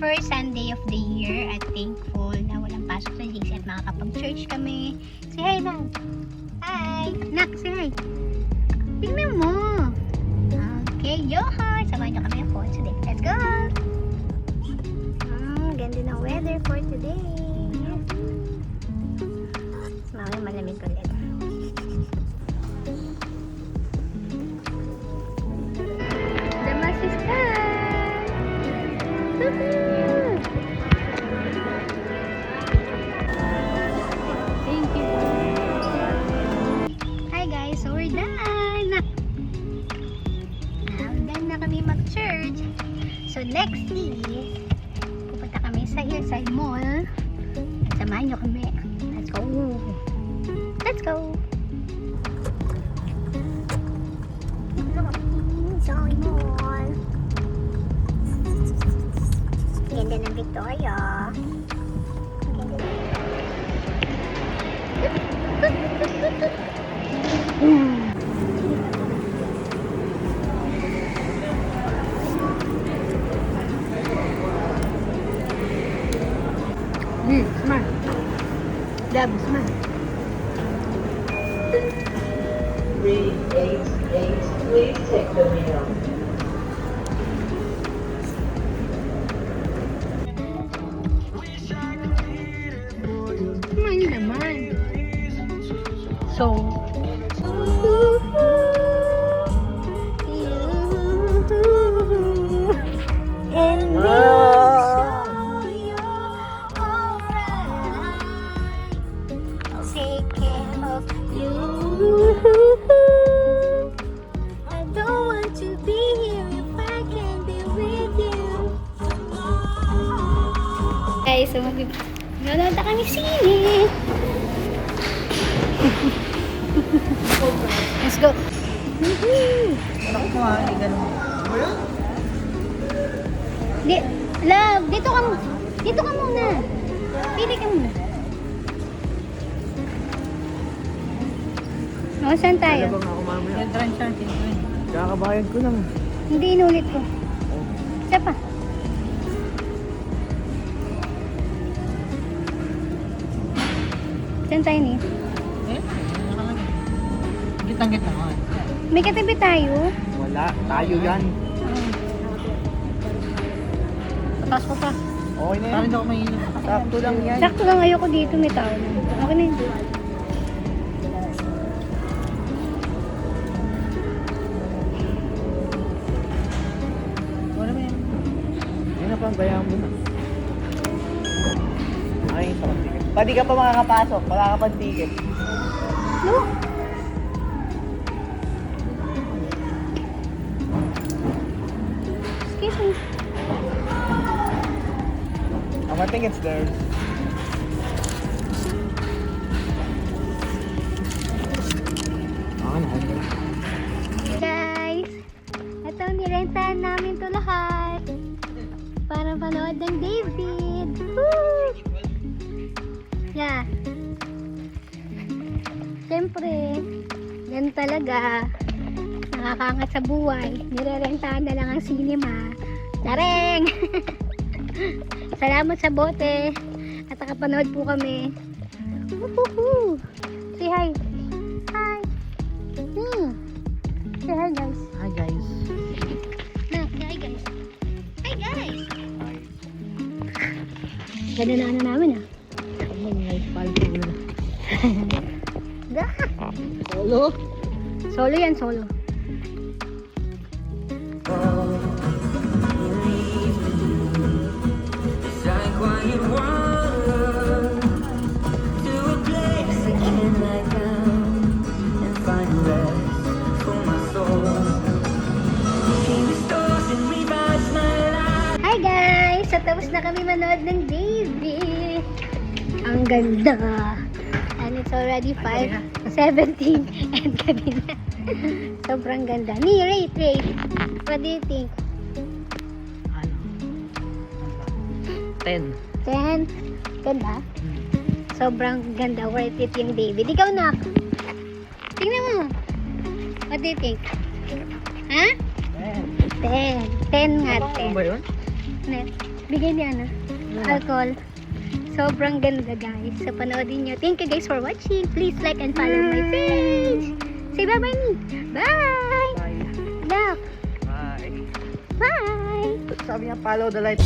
first Sunday of the year at thankful na walang pasok sa GC at makakapag-church kami. Say hi lang. Hi! Nak, say hi. Tingnan mo. Okay, Johan. Samahan nyo kami for today. Let's go! Ganda ng weather for today. Mamaya malamig ulit. The mass is done! Woohoo! Thank you. Hi guys, so we're done! Done na kami mag-church. So next is pupunta kami sa Hillside Mall. At samahan nyo kami. Let's go! Let's go! Hillside Mall. Ganda ng Victoria. Smart. Dab, smart. 388, please take the wheel. Kumain naman. So, and take care of you. I don't want to be here if I can be with you. Guys, so nanonood na kami sine. Let's go. Ako mo ha, hindi ganun. Love, dito ka muna. Pili ka muna. O, saan tayo? Bang ako mamaya? Entrance natin. Kakabayad ko lang. Hindi, inulit ko. Isa pa. Saan tayo ni? Gitang-gitang ka. May katabi tayo. Wala, tayo yan. Tatas ko pa. Okay na yan. Parang ako mahilo. Sakto lang yan. Sakto lang, ayoko dito, may tao. Okay na yun. Wala mo yan. Yan na pang bayaan mo na. Ay, sa pag-ticket. Pati ka pa makakapasok, wala ka pang ticket. No? Excuse me. I think it's there. Guys, ito nirentahan namin to lahat para panood ng David. Woo! Yeah. Siyempre, yan talaga. Nakakangat sa buhay. Nirerentahan na lang ang cinema. Tareng! Salamat sa bote. At nakapanood po kami. Woohoo! Say hi. Hi. Say hi guys. Hi guys. Say hi guys. Hi guys. Ganda na ano namin ah. Solo? Solo yan, solo. Hi guys! So tapos na kami manood ng David. Ang ganda. And it's already 5:17 and gabi na. Sobrang ganda. Rate. What do you think? 10. 10? Ganda? Sobrang ganda. Worth it yung David. Ikaw na. Tingnan mo. What do you think? Ha? 10. 10 nga, 10. Ano ba yun? Bigay ni ano, alcohol. Sobrang ganda guys. So panoodin nyo. Thank you guys for watching. Please like and follow my page. Say bye bye. Bye. Bye. Love. Bye. Bye. Sabi niya, follow the light.